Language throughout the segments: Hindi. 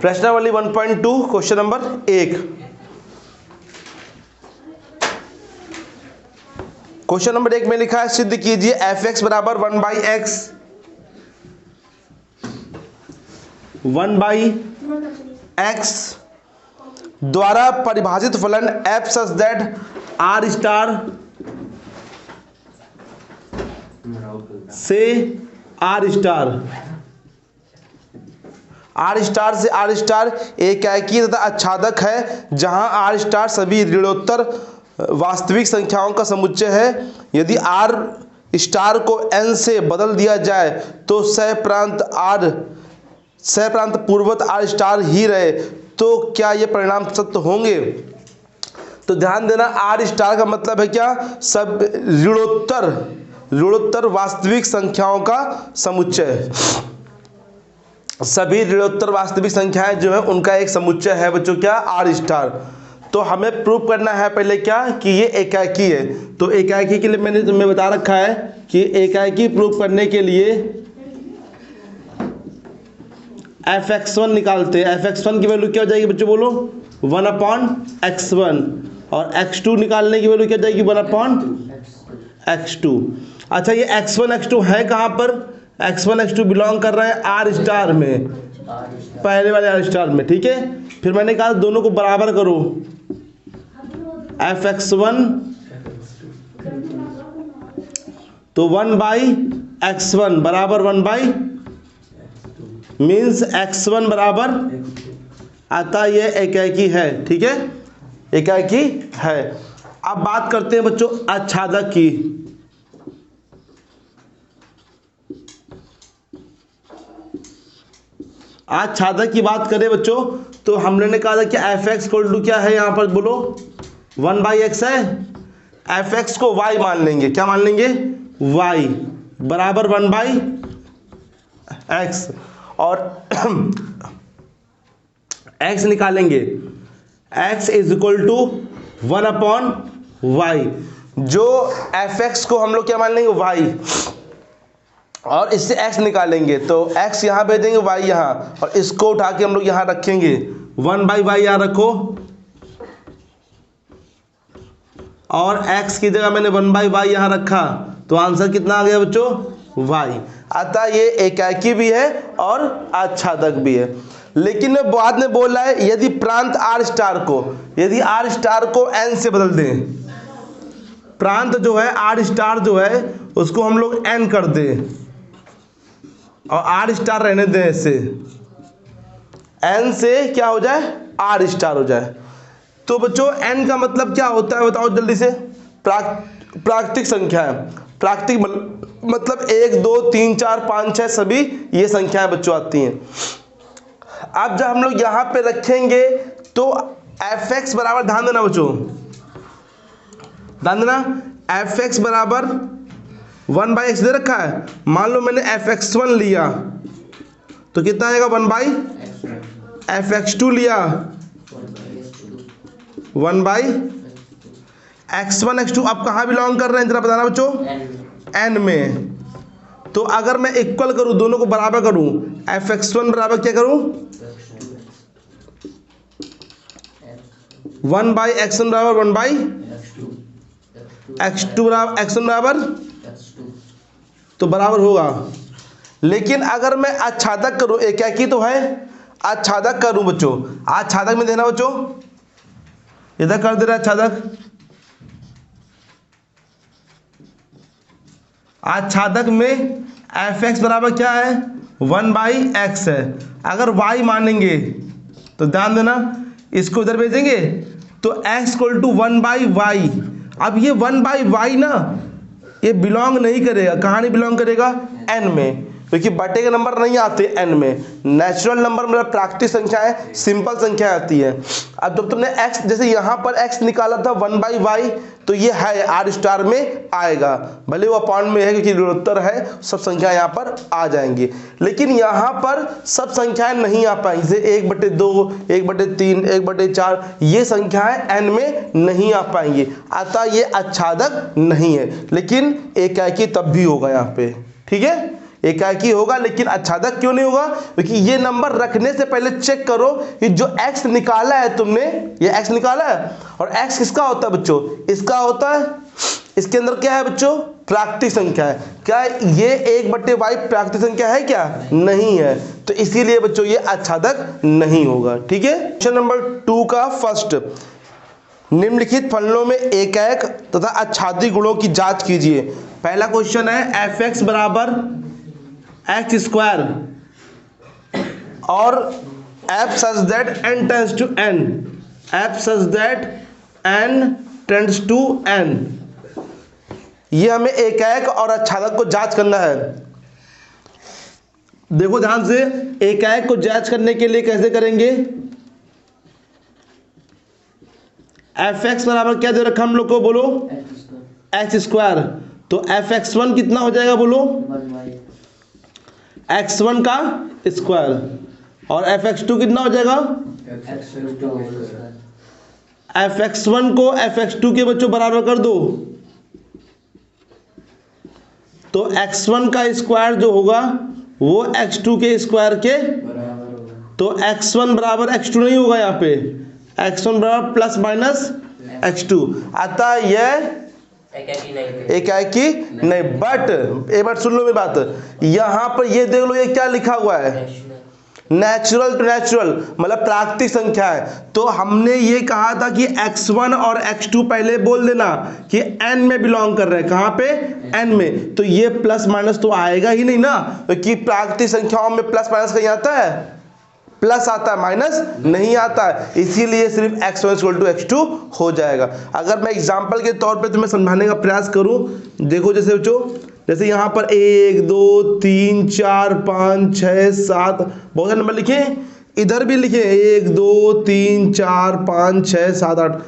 प्रश्नावली 1.2 क्वेश्चन नंबर 1। क्वेश्चन नंबर 1 में लिखा है सिद्ध कीजिए f(x) बराबर 1/x 1/x द्वारा परिभाषित फलन f such that r star से r स्टार से r स्टार एकाकी तथा आच्छादक है, जहां r स्टार सभी ऋणोत्तर वास्तविक संख्याओं का समुच्चय है। यदि r स्टार को n से बदल दिया जाए तो सहप्रांत पूर्वत r स्टार ही रहे, तो क्या ये परिणाम सत्य होंगे? तो ध्यान देना, r स्टार का मतलब है क्या? सब ऋणोत्तर वास्तविक संख्याओं का समुच्चय। सभी ऋणोत्तर वास्तविक संख्याएं जो है उनका एक समुच्चय है बच्चों, क्या? r star. तो हमें प्रूव करना है पहले क्या कि ये एकाकी है। तो एकाकी के लिए मैंने तुम्हें बता रखा है कि एकाकी प्रूव करने के लिए f(x1) निकालते हैं। f(x1) की वैल्यू क्या हो जाएगी बच्चों? बोलो 1/x1। और x2 निकालने की वैल्यू क्या जाएगी? 1/x2। अच्छा, ये x1 x2 है कहाँ पर? x1 x2 बिलोंग कर रहे हैं r स्टार में, पहले वाले r स्टार में। ठीक है, फिर मैंने कहा दोनों को बराबर करो। f(x1) तो 1/x1 बराबर 1/ मीन्स x1 बराबर, अतः ये एकाकी है। ठीक है, एकाकी है। अब बात करते हैं बच्चों आच्छादक की। आच्छादक की बात करें बच्चों तो हमने ने कहा था कि f(x) इक्वल टू क्या है? यहाँ पर बोलो 1/x है। f(x) को y मान लेंगे। क्या मान लेंगे? y बराबर 1/x और x निकालेंगे। x is equal to 1/y। जो f(x) को हम लोग क्या मान लेंगे? y, और इससे x निकालेंगे तो x यहाँ भेजेंगे, y यहाँ, और इसको उठा के हम लोग यहाँ रखेंगे। 1/y यहाँ रखो और x की जगह मैंने 1/y यहाँ रखा, तो आंसर कितना आ गया बच्चों? y। अतः ये एकाकी भी है और आच्छादक भी है। लेकिन मैं बाद में बोल रहा है यदि प्रांत r स्टार को n से बदल दें, प्रांत जो है r स्टार जो है उसको हम लोग n कर दें और r स्टार रहने दें, ऐसे n से क्या हो जाए? r स्टार हो जाए। तो बच्चों n का मतलब क्या होता है बताओ जल्दी से? प्राकृतिक संख्या है। प्राकृतिक मतलब 1 2 3 4 5 6 सभी ये संख्याएं बच्चों आती हैं। अब जब हम लोग यहाँ पे रखेंगे तो f(x) बराबर, ध्यान देना बच्चों, ध्यान देना, f(x) बराबर 1/x दे रखा है। मान लो मैंने f(x1) लिया तो कितना आएगा? 1/f(x2) लिया 1/x1 x2। अब कहाँ बिलोंग कर रहे हैं जरा बताना बच्चों? n में। तो अगर मैं इक्वल करूं, दोनों को बराबर करूं, f(x1) बराबर क्या करूं? 1/x1 बराबर 1/x2 बराबर x1 बराबर, तो बराबर होगा। लेकिन अगर मैं आच्छादक करूं, एकाकी तो है, आच्छादक करूं बच्चों, आच्छादक में देना बच्चों, इधर कर दे रहा आच्छादक। आच्छादक में f(x) बराबर क्या है? 1/x है। अगर y मानेंगे तो ध्यान देना, इसको इधर भेजेंगे तो x इक्वल टू 1/y। अब ये 1/y ना, ये बिलोंग नहीं करेगा। कहाँ नहीं बिलोंग करेगा? n में, क्योंकि बटे के नंबर नहीं आते n में। नेचुरल नंबर मतलब प्राकृतिक संख्याएं, सिंपल संख्या आती है। अब जब तुमने x, जैसे यहाँ पर x निकाला था 1/y, तो ये है r स्टार में आएगा, भले वो अपॉन में है क्योंकि ऋणोत्तर है, सब संख्या यहाँ पर आ जाएंगी। लेकिन यहाँ पर सब संख्याएं नहीं आ पाएंगी, जैसे 1/2, 1/3, 1/4, ये संख्याएं n में नहीं आ पाएंगी। अतः ये आच्छादक नहीं है, लेकिन एकाकी तब भी होगा यहाँ पे। ठीक है, एकाकी होगा, लेकिन आच्छादक क्यों नहीं होगा? क्योंकि ये नंबर रखने से पहले चेक करो कि जो x निकाला है तुमने, ये x निकाला है, और x किसका होता है बच्चों? इसका होता है। इसके अंदर क्या है बच्चों? प्राकृतिक संख्या है। क्या ये 1/y प्राकृतिक संख्या है क्या? नहीं है। तो इसीलिए बच्चों ये आच्छादक नहीं होगा। ठीक है। क्वेश्चन नंबर 2 का फर्स्ट, निम्नलिखित फलनों में एकाएक तथा आच्छादित गुणों की जांच कीजिए। पहला क्वेश्चन है f(x) बराबर x² और f such that n tends to n, f such that n tends to n। ये हमें एकाएक और आच्छादक को जांच करना है। देखो ध्यान से, एकाएक को जांच करने के लिए कैसे करेंगे? f(x) बराबर क्या दे रखा हम लोग को? बोलो x²। तो f(x1) कितना हो जाएगा? बोलो x1 का स्क्वायर, और f(x2) कितना हो जाएगा? f(x1) को f(x2) के बच्चों बराबर कर दो, तो x1 का स्क्वायर जो होगा वो x2 के स्क्वायर के बराबर होगा। तो x1 बराबर x2 नहीं होगा, यहाँ पे x1 बराबर प्लस माइनस x2, अतः यह एकाकी नहीं। बट एक बार सुन लो मेरी बात, यहाँ पर ये देख लो, ये क्या लिखा हुआ है? नेचुरल टू नेचुरल, मतलब प्राकृतिक संख्या है। तो हमने ये कहा था कि x1 और x2 पहले बोल देना कि n में बिलोंग कर रहे हैं। कहाँ पे? n में। तो ये प्लस माइनस तो आएगा ही नहीं ना, क्योंकि प्राकृतिक संख्याओं में प्लस माइनस कहीं आता है? प्लस आता है, माइनस नहीं आता है। इसीलिए सिर्फ x1 = x2 हो जाएगा। अगर मैं एग्जाम्पल के तौर पे तुम्हें समझाने का प्रयास करूं, देखो जैसे बच्चों, जैसे यहाँ पर 1 2 3 4 5 6 7 बहुत सारे नंबर लिखे, इधर भी लिखे 1 2 3 4 5 6 7 8।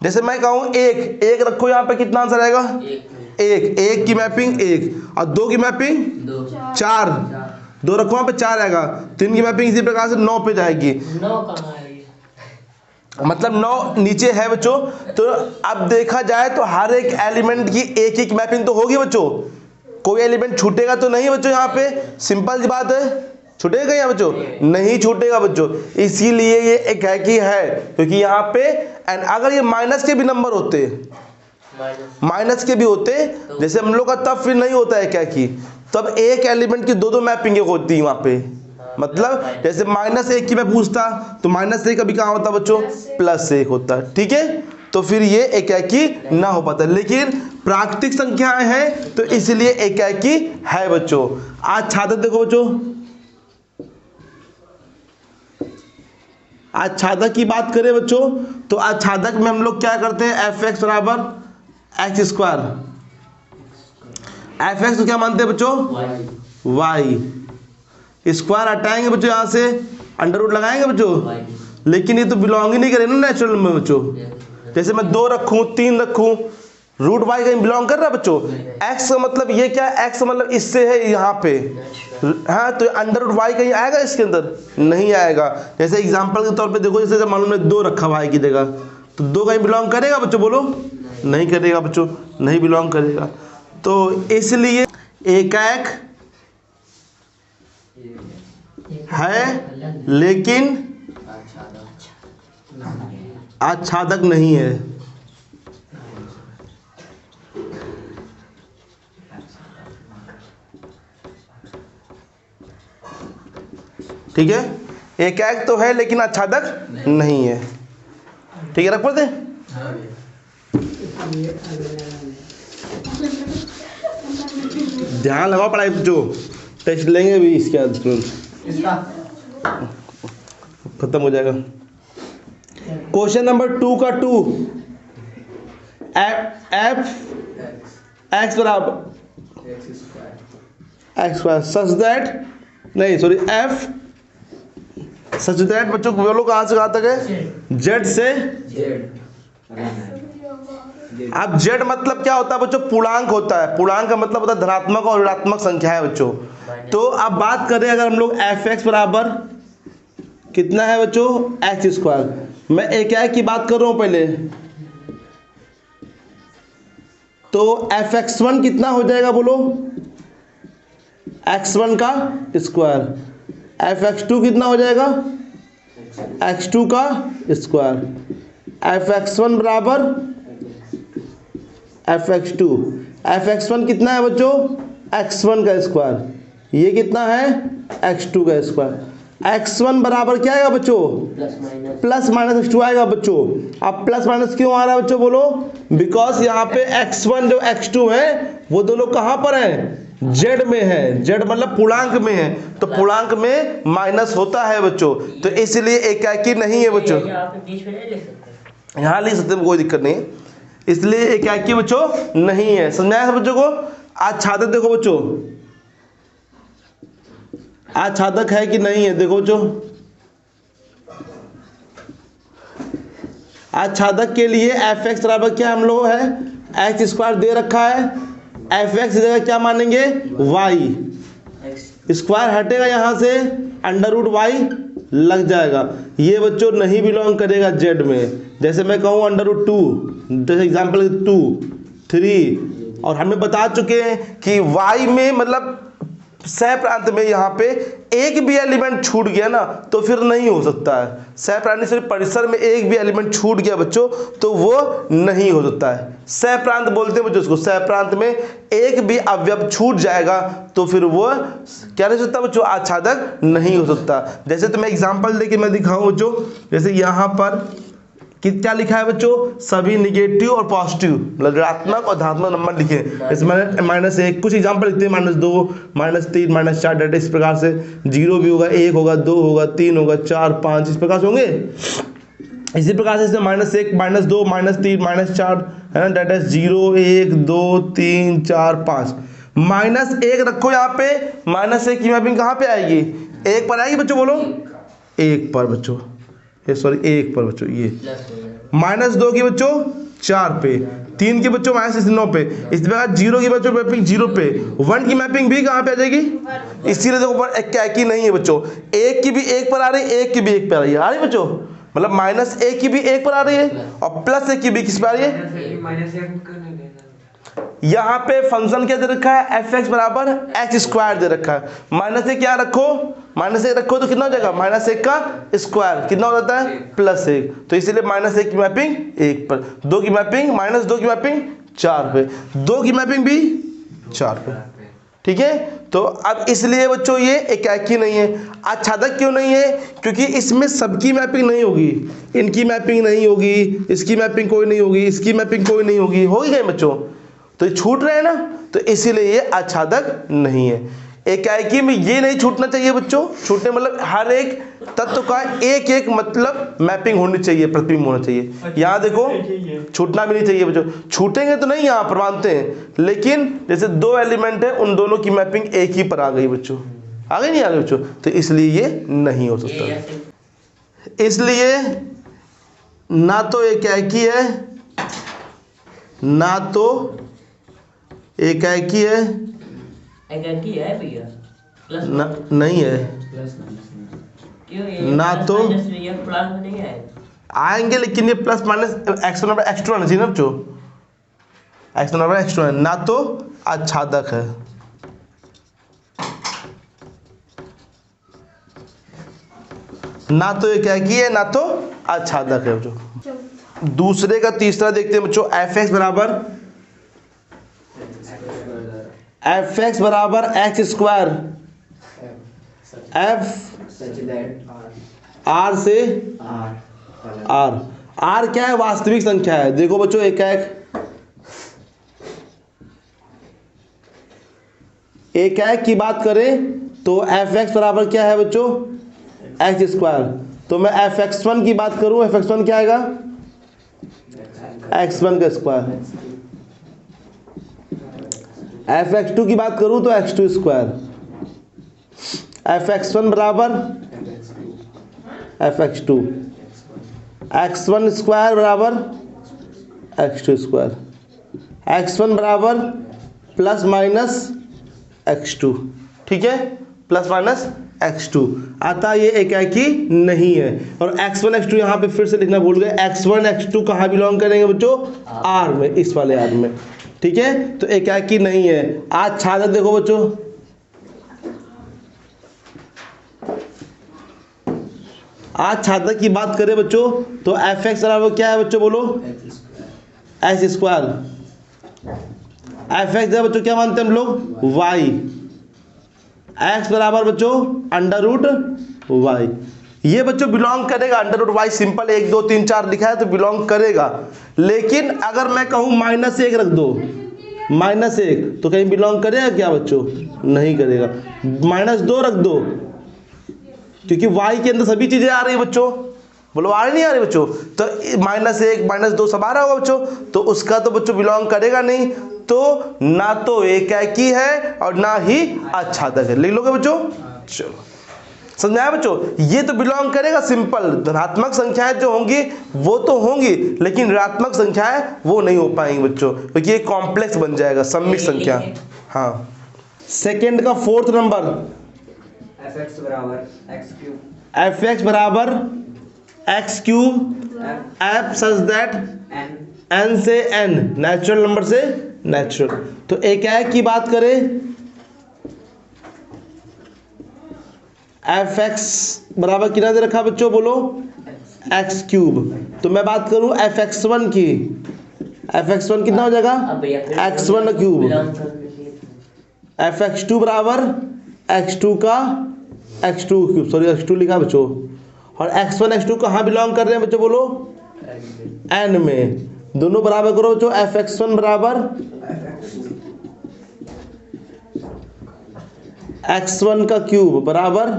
जैसे मैं कहूँ 1 रखो, यहाँ पे कितना आंसर आएगा? 1 की मैपिंग 1, और 2 की मैपिंग 4, 2 रखो वहाँ पे 4 आएगा। 3 की मैपिंग इसी प्रकार से 9 पे जाएगी। 9 कहाँ है? मतलब 9 नीचे है बच्चों। तो अब देखा जाए तो हर एक एलिमेंट की एक मैपिंग तो होगी बच्चों, कोई एलिमेंट छूटेगा तो नहीं बच्चों। यहाँ पे सिंपल सी बात है, छूटेगा यहाँ बच्चों? नहीं छूटेगा बच्चों। इसीलिए ये एकाकी है, क्योंकि यहाँ पे एंड अगर ये माइनस के भी नंबर होते, माइनस के भी होते जैसे हम लोग का, तब फिर नहीं होता है एकाकी। तब एक एलिमेंट की 2 मैपिंगें होती है वहाँ पे। मतलब जैसे -1 की मैं पूछता तो -1 कभी कहाँ होता बच्चों? +1 होता। ठीक है। तो फिर ये एकाकी ना हो पाता, लेकिन प्राकृतिक संख्याएं हैं तो इसलिए एकाकी है बच्चों। आच्छादक देखो बच्चों, आच्छादक की बात करें बच्चों, तो आच्छादक में हम लोग क्या करते हैं? f(x) बराबर x²। f(x) तो क्या मानते हैं बच्चों? y। स्क्वायर हटाएंगे बच्चों, यहाँ से अंडर रूट लगाएंगे बच्चों, लेकिन ये तो बिलोंग ही नहीं करेगा ना नेचुरल में बच्चं। जैसे मैं 2 रखूं 3 रखूं, रूट y कहीं बिलोंग कर रहा है बच्चों? x का मतलब ये क्या? x मतलब इससे है यहाँ पे, हाँ, तो अंडर रूट y कहीं आएगा इसके अंदर? नहीं आएगा। जैसे एग्जांपल के तौर पे देखो, जैसे मालूम है 2 रखा y की जगह, तो 2 कहीं बिलोंग करेगा बच्चों? बोलो नहीं करेगा बच्चों, नहीं बिलोंग करेगा। तो इसलिए एकाएक है लेकिन आच्छादक नहीं है। ठीक है। एकाएक तो है लेकिन आच्छादक नहीं है। ठीक है, रख पड़ते। ध्यान लगाओ पढ़ाई, जो टेस्ट लेंगे भी इसके खत्म हो जाएगा। क्वेश्चन नंबर 2 का 2, f(x) बराबर x² सच दैट, नहीं सॉरी, f सच दैट बच्चों बोलो कहाँ से कहाँ तक है? z से अब z मतलब क्या होता है बच्चों? पूर्णांक होता है। पूर्णांक का मतलब होता है धनात्मक और ऋणात्मक संख्या है बच्चों। तो अब बात करें अगर हम लोग f(x) बराबर कितना है बच्चों? x²। मैं एकाएक की बात कर रहा हूं पहले, तो f(x1) कितना हो जाएगा? बोलो x1 का स्क्वायर, fx2 कितना हो जाएगा x2 का स्क्वायर, fx1 बराबर fx2, fx1 कितना है बच्चों x1 का स्क्वायर, ये कितना है x2 का स्क्वायर, x1 बराबर क्या आएगा बच्चों प्लस माइनस x2 आएगा बच्चों। अब प्लस माइनस क्यों आ रहा है बच्चों बोलो, बिकॉज यहाँ पे x1 जो x2 है वो दोनों कहाँ पर है z में है, z मतलब पूर्णांक में है, तो पूर्णांक में माइनस होता है बच्चों, तो इसलिए एकाकी नहीं है बच्चों। यहाँ लिख सकते हैं कोई दिक्कत नहीं, इसलिए एकाकी बच्चों नहीं है। समझ आया बच्चों को। आज छात्रक देखो बच्चों, आज छात्रक है कि नहीं है, देखो बच्चों आज छात्रक के लिए एफ एक्स बराबर क्या हम लोग है एक्स स्क्वायर दे रखा है, एफ एक्स जगह क्या मानेंगे वाई, स्क्वायर हटेगा यहाँ से अंडर रूट वाई लग जाएगा, ये बच्चों नहीं बिलोंग करेगा जेड में। जैसे मैं कहूँ अंडर रूट 2, जैसे एग्जाम्पल 2 3, और हमें बता चुके हैं कि वाई में मतलब सह प्रांत में यहाँ पे एक भी एलिमेंट छूट गया ना तो फिर नहीं हो सकता है, सह प्रांत से परिसर में एक भी एलिमेंट छूट गया बच्चों तो वो नहीं हो सकता है। सह प्रांत बोलते हैं बच्चों उसको, सह प्रांत में एक भी अवयव छूट जाएगा तो फिर वो क्या नहीं हो सकता बच्चों आच्छादक नहीं हो सकता। जैसे तो मैं एग्जाम्पल देके मैं दिखाऊं बच्चों, जैसे यहाँ पर क्या लिखा है बच्चों सभी निगेटिव और पॉजिटिव मतलब ऋणात्मक और धनात्मक नंबर लिखे, इसमें -1 कुछ एग्जांपल लिखते हैं -2 -3 -4 डाटा इस प्रकार से, 0 भी होगा 1 होगा 2 होगा 3 होगा 4 5 इस प्रकार से होंगे। इसी प्रकार से इसमें -1 -2 -3 -4 है ना, डाटा 0 1 2 3 4 5, -1 रखो यहाँ पे, -1 की मैपिंग कहाँ पे आएगी 1 पर आएगी बच्चों बोलो 1 पर बच्चों, सॉरी 1 पर बच्चों, ये -2 की बच्चों 4 पे, 3 की बच्चों -9 पे, इस प्रकार 0 की बच्चों मैपिंग 0 पे, 1 की मैपिंग भी कहाँ पे आ जाएगी, इसीलिए देखो एकाकी नहीं है बच्चों, 1 की भी 1 पर आ रही है 1 की भी 1 पर आ रही है, आ रही बच्चों मतलब -1 की भी 1 पर आ रही है और +1 की भी किस पर आ रही है। यहाँ पे फंक्शन क्या दे रखा है एफ एक्स बराबर एक्स स्क्वायर दे रखा है, -1 क्या रखो -1 रखो तो कितना हो जाएगा -1 का स्क्वायर कितना हो जाता है +1, तो इसीलिए -1 की मैपिंग 1 पर, 2 की मैपिंग -2 की मैपिंग 4 पे, 2 की मैपिंग भी 4 पे, ठीक है। तो अब इसलिए बच्चों ये एकाकी नहीं है। आच्छादक क्यों नहीं है, क्योंकि इसमें सबकी मैपिंग नहीं होगी, इनकी मैपिंग नहीं होगी, इसकी मैपिंग कोई नहीं होगी, इसकी मैपिंग कोई नहीं होगी, होगी क्या बच्चों, तो ये छूट रहे हैं ना, तो इसीलिए ये आच्छादक नहीं है। एकाकी में ये नहीं छूटना चाहिए बच्चों, छूटने मतलब हर एक तत्व का एक एक मतलब मैपिंग होनी चाहिए, प्रतिबिंब होना चाहिए। यहाँ देखो छूटना भी नहीं चाहिए बच्चों, छूटेंगे तो नहीं यहाँ पर मानते हैं, लेकिन जैसे 2 एलिमेंट है उन दोनों की मैपिंग एक ही पर आ गई बच्चों, आ गई नहीं आ गई बच्चों, तो इसलिए ये नहीं हो सकता। इसलिए ना तो एकाकी है ना तो एकाकी है, एकाकी है भैया नहीं है क्यों, ना तो प्लस नहीं है आएंगे, लेकिन ये प्लस माइनस x1 और x2 आना चाहिए ना बच्चों, x1 और x2 है, ना तो आच्छादक है। ना तो एकाकी है ना तो आच्छादक है बच्चों। दूसरे का तीसरा देखते हैं बच्चों, एफ एक्स बराबर एक्स स्क्वायर, एफ आर से आर क्या है वास्तविक संख्या है। देखो बच्चों एकाक की बात करें तो एफ एक्स बराबर क्या है बच्चों एक्स स्क्वायर, तो मैं एफ एक्स वन की बात करूं एफ एक्स वन क्या आएगा x1 का स्क्वायर, एफ एक्स टू की बात करूं तो x2 square, F x one बराबर F x two, x1 square बराबर x2 स्क्वायर, x1 बराबर प्लस माइनस x2, ठीक है प्लस माइनस x2 आता, ये एकाकी नहीं है। और x1 x2 यहाँ पे फिर से लिखना भूल गए, x1 x2 कहाँ बिलोंग करेंगे बच्चों R में, इस वाले R में, ठीक है तो एकाकी नहीं है। आच्छादक देखो बच्चों, आच्छादक की बात करें बच्चों तो एफ एक्स बराबर क्या है बच्चों, बोलो एक्स स्क्वायर। एफ एक्स बच्चों क्या मानते हैं हम लोग, वाई। एक्स बराबर बच्चों अंडर रूट वाई। ये बच्चों बिलोंग करेगा, अंडर रूट वाई सिंपल 1 2 3 4 लिखा है तो बिलोंग करेगा। लेकिन अगर मैं कहूँ -1 रख दो, -1 तो कहीं बिलोंग करेगा क्या बच्चों, नहीं करेगा। -2 रख दो, क्योंकि y के अंदर सभी चीजें आ रही है बच्चों, बोलो आ रही नहीं आ रही बच्चों, तो -1 -2 सब आ रहा होगा बच्चों, तो उसका तो बच्चों बिलोंग करेगा नहीं, तो ना तो एकाकी है और ना ही आच्छादक है। लिख लोगे बच्चों, चलो समझ में आया बच्चों। ये तो बिलोंग करेगा सिंपल, धनात्मक संख्याएं जो होंगी वो तो होंगी, लेकिन ऋणात्मक संख्याएं वो नहीं हो पाएंगी बच्चों, क्योंकि ये कॉम्प्लेक्स बन जाएगा सम्मिश्र संख्या। हाँ, सेकंड का 4th नंबर, एफ एक्स बराबर एक्स क्यूब, एफ एक्स बराबर x cube f such that n से एन, नेचुरल नंबर से नेचुरल। तो एकाएक की बात करें, एफ एक्स बराबर कितना दे रखा बच्चों, बोलो एक्स क्यूब। तो मैं बात करूं एफ एक्स वन की, एफ एक्स वन कितना हो जाएगा, x one cube. F x two बराबर एक्स टू का x two cube, sorry x two लिखा बच्चों। और एक्स वन एक्स टू कहाँ बिलोंग कर रहे हैं बच्चों, बोलो एन में। दोनों बराबर करो बच्चों, एफ एक्स वन बराबर एक्स वन का क्यूब बराबर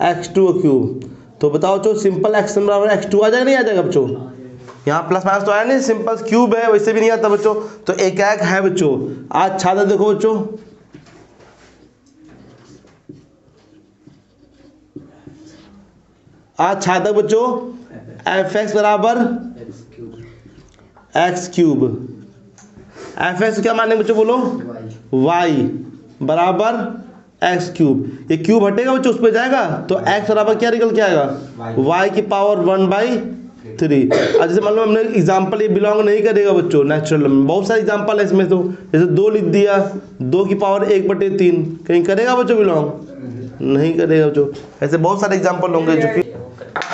एक्स टू का क्यूब। तो बताओ बच्चों, सिंपल एक्स वन बराबर एक्स टू आ जाएगा नहीं आ जाएगा बच्चों, यहाँ प्लस माइनस तो आया नहीं, सिंपल क्यूब है वैसे भी नहीं आता बच्चों, तो एकाएक है बच्चों। आज छात्र देखो बच्चों, आज छात्र बच्चों एफ एक्स बराबर एक्स क्यूब, एफ एक्स क्या मानेंगे बच्चों, बोलो वाई बराबर एक्स क्यूब। ये क्यूब हटेगा बच्चों, उस पर जाएगा तो एक्स बराबर क्या निकल के आएगा, वाई की पावर 1/3। और जैसे मान लो हमने एग्जाम्पल, ये बिलोंग नहीं करेगा बच्चों नेचुरल में, बहुत सारे एग्जाम्पल है इसमें, तो जैसे 2 लिख दिया, 2 की पावर 1/3, कहीं करेगा बच्चों बिलोंग, नहीं करेगा बच्चों। ऐसे बहुत सारे एग्जाम्पल होंगे जो कि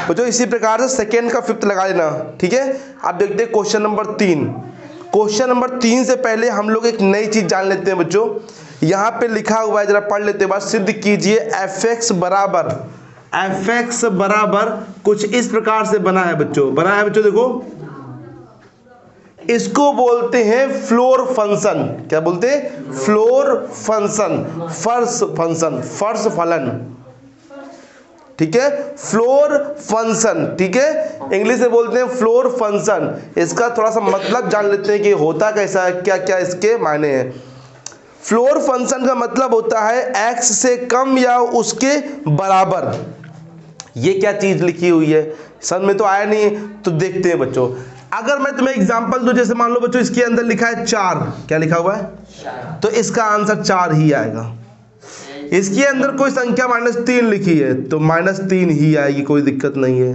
बच्चों इसी प्रकार से सेकेंड का 5th लगा लेना, ठीक है। आप देखते हैं क्वेश्चन नंबर 3। क्वेश्चन नंबर 3 से पहले हम लोग एक नई चीज जान लेते हैं बच्चों। यहाँ पे लिखा हुआ है, जरा पढ़ लेते हैं, बात सिद्ध कीजिए। एफ एक्स बराबर कुछ इस प्रकार से बना है बच्चों, बना है बच्चों, देखो इसको बोलते हैं फ्लोर फंक्शन। क्या बोलते हैं, फ्लोर फंक्शन, फर्श फंक्शन, फर्श फलन, ठीक है, फ्लोर फंक्शन, ठीक है, इंग्लिश में बोलते हैं फ्लोर फंक्शन। इसका थोड़ा सा मतलब जान लेते हैं कि होता कैसा है, क्या क्या इसके मायने हैं। फ्लोर फंक्शन का मतलब होता है एक्स से कम या उसके बराबर। ये क्या चीज लिखी हुई है, समझ में तो आया नहीं, तो देखते हैं बच्चों। अगर मैं तुम्हें एग्जांपल दूं, जैसे मान लो बच्चों इसके अंदर लिखा है 4, क्या लिखा हुआ है, तो इसका आंसर 4 ही आएगा। इसके अंदर कोई संख्या -3 लिखी है तो -3 ही आएगी, कोई दिक्कत नहीं है।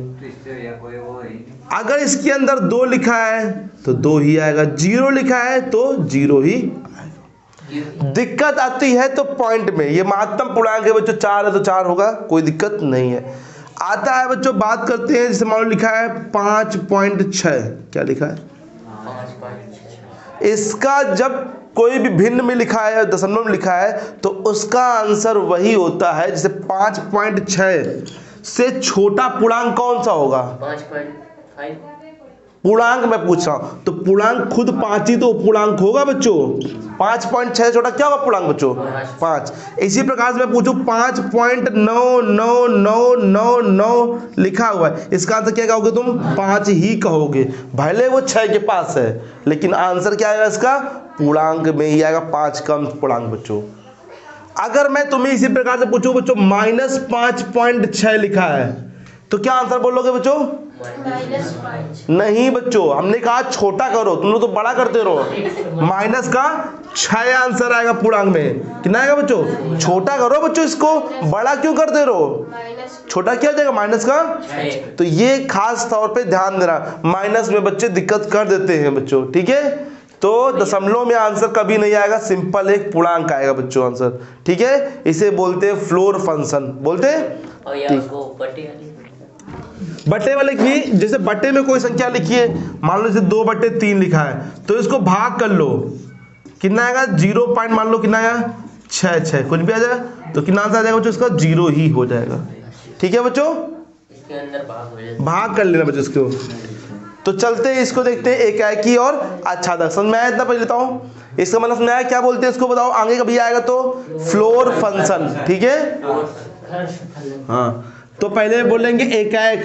अगर इसके अंदर 2 लिखा है तो 2 ही आएगा, 0 लिखा है तो 0 ही आएगा। दिक्कत आती है तो पॉइंट में, ये महत्तम पूर्णांक है बच्चों, 4 है तो 4 होगा, कोई दिक्कत नहीं है। आता है बच्चों, बात करते हैं, जैसे मान लो लिखा है 5.6, क्या लिखा है, इसका जब कोई भी भिन्न में लिखा है, दशमलव में लिखा है, तो उसका आंसर वही होता है। जैसे 5.6 से छोटा पूर्णांक कौन सा होगा, 5.5 पूर्णांक मैं पूछ रहा हूं, तो पूर्णांक खुद 5 ही तो पूर्णांक होगा बच्चों। 5.6 छोटा क्या होगा पूर्णांक बच्चों, 5। इसी प्रकार से मैं पूछूं 5.99999 लिखा हुआ है, इसका आंसर क्या कहोगे तुम, 5 ही कहोगे, भले वो 6 के पास है, लेकिन आंसर क्या आएगा इसका, पूर्णांक में ही आएगा, 5 कम पूर्णांक बच्चों। अगर मैं तुम्हें इसी प्रकार से पूछूं बच्चों -5.6 लिखा है, तो क्या आंसर बोलोगे बच्चों, -5। नहीं बच्चों, हमने कहा छोटा करो, तुम लोग तो बड़ा करते रहो। माइनस का 6 आंसर आएगा पूर्णांक में, कितना आएगा बच्चों, छोटा करो बच्चों, इसको बड़ा क्यों करते रहो, छोटा क्या हो जाएगा, माइनस का। तो ये खास तौर पे ध्यान देना, माइनस में बच्चे दिक्कत कर देते हैं बच्चों, ठीक है। तो दशमलव में आंसर कभी नहीं आएगा, सिंपल एक पूर्णांक आएगा बच्चों आंसर, ठीक है। इसे बोलते हैं फ्लोर फंक्शन, बोलते हैं, और यार वो पट्टी वाली बटे वाले भी, जैसे बटे में कोई संख्या लिखी है, मान लो जैसे 2/3 लिखा है, तो इसको भाग कर लो, कितना आएगा 0 पॉइंट, मान लो कितना आएगा 6 कुछ भी आ जाए, तो कितना आंसर आ जाएगा बच्चों इसका 0 ही हो जाएगा। ठीक है बच्चों, इसके अंदर भाग हो जाता भाग कर लेना बच्चों इसको। तो चलते हैं इसको देखते हैं, एकाकी और आच्छादक। समझ में आया? इतना पढ़ लेता हूँ, इसका मतलब समझ में आया क्या बोलते हैं इसको, बताओ आगे कभी आएगा तो फ्लोर फंक्शन। ठीक है है। हाँ, तो पहले बोलेंगे एकाएक।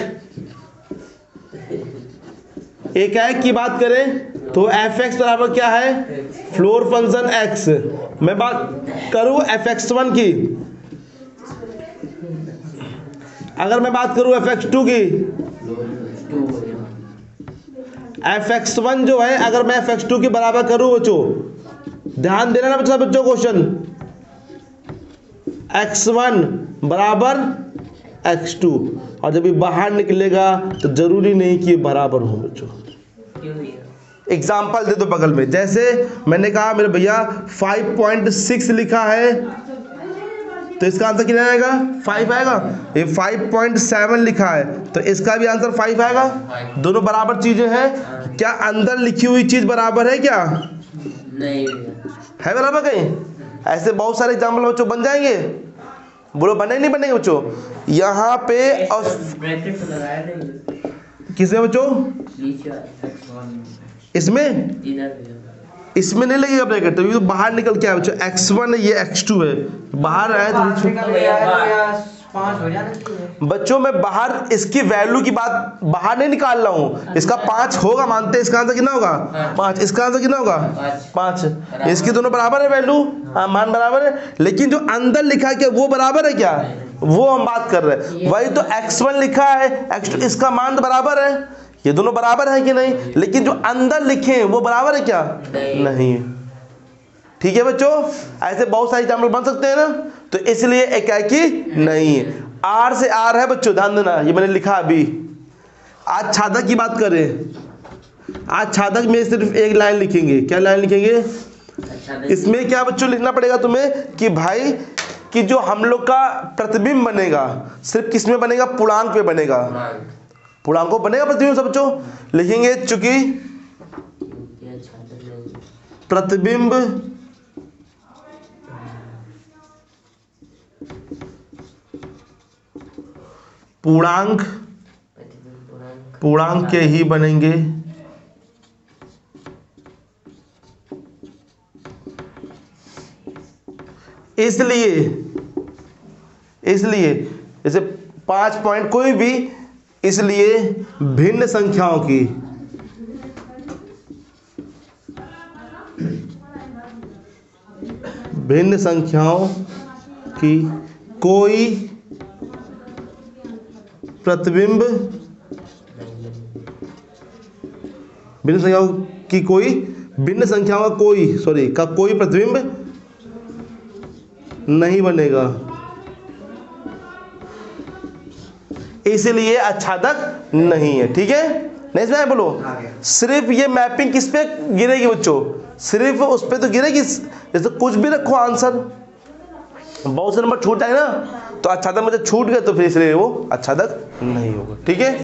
एकाएक की बात करें तो fx बराबर क्या है, फ्लोर फंक्शन x। मैं बात करूं fx1 की, अगर मैं बात करूं fx2 की, fx1 जो है अगर मैं fx2 के बराबर करूं बच्चों, ध्यान देना ना बच्चों क्वेश्चन, x1 बराबर x2, और जब ये बाहर निकलेगा तो जरूरी नहीं कि ये बराबर हो बच्चों। क्यों भैया? एग्जाम्पल दे दो बगल में, जैसे मैंने कहा मेरे भैया 5.6 लिखा है, तो इसका आंसर कितना आएगा 5 आएगा। ये 5.7 लिखा है, तो इसका भी आंसर 5 आएगा। दोनों बराबर चीजें हैं, क्या अंदर लिखी हुई चीज बराबर है क्या, नहीं भैया। है बराबर कहीं? ऐसे बहुत सारे एग्जाम्पल बच्चों बन जाएंगे, बोलो बने नहीं बनेंगे बच्चों? यहाँ पे और ब्रैकेट तो लगाया नहीं किसमें बच्चों, नीचे इसमें इधर भैया। इसमें नहीं लगेगा ब्रैकेट, तो ये तो बाहर निकल के आया बच्चों, x1 है ये x2 है, बाहर आया तो नीचे। 5 हो जाना चाहिए बच्चों मैं बाहर इसकी वैल्यू की बात बाहर नहीं निकाल रहा हूँ, इसका 5 होगा मानते हैं, इसका आंसर कितना होगा 5, इसका आंसर कितना होगा 5, इसकी दोनों बराबर है वैल्यू, हाँ मान बराबर है, लेकिन जो अंदर लिखा है क्या वो बराबर है क्या, वो हम बात कर रहे हैं। वही तो x1 लिखा है x2, इसका मान तो बराबर है, ये दोनों बराबर है कि नहीं, लेकिन जो अंदर लिखे हैं वो बराबर है क्या, नहीं। ठीक है बच्चों, ऐसे बहुत सारे एग्जाम्पल बन सकते हैं ना, तो इसलिए एकाकी नहीं है। आर से आर है बच्चों, ध्यान देना, ये मैंने लिखा अभी। आच्छादक की बात करें, आच्छादक में सिर्फ एक लाइन लिखेंगे, क्या लाइन लिखेंगे, अच्छा इसमें क्या बच्चों लिखना पड़ेगा तुम्हें कि भाई कि जो हम लोग का प्रतिबिंब बनेगा सिर्फ किस में बनेगा, पूर्णांक पे बनेगा, पूर्णांकों बनेगा प्रतिबिंब सब बच्चों लिखेंगे, चूंकि प्रतिबिंब पूर्णांक के ही बनेंगे, इसलिए जैसे 5 पॉइंट कोई भी, इसलिए भिन्न संख्याओं की कोई प्रतिबिंब, भिन्न संख्याओं का कोई प्रतिबिंब नहीं बनेगा, इसलिए आच्छादक नहीं है। ठीक है, नहीं समझ बोलो, सिर्फ ये मैपिंग किस पे गिरेगी बच्चों, सिर्फ उस पे तो गिरेगी, जैसे कुछ भी रखो आंसर, बहुत से नंबर छूट जाए ना, तो आच्छादक मुझे छूट गए तो फिर इसलिए वो आच्छादक नहीं होगा। ठीक है।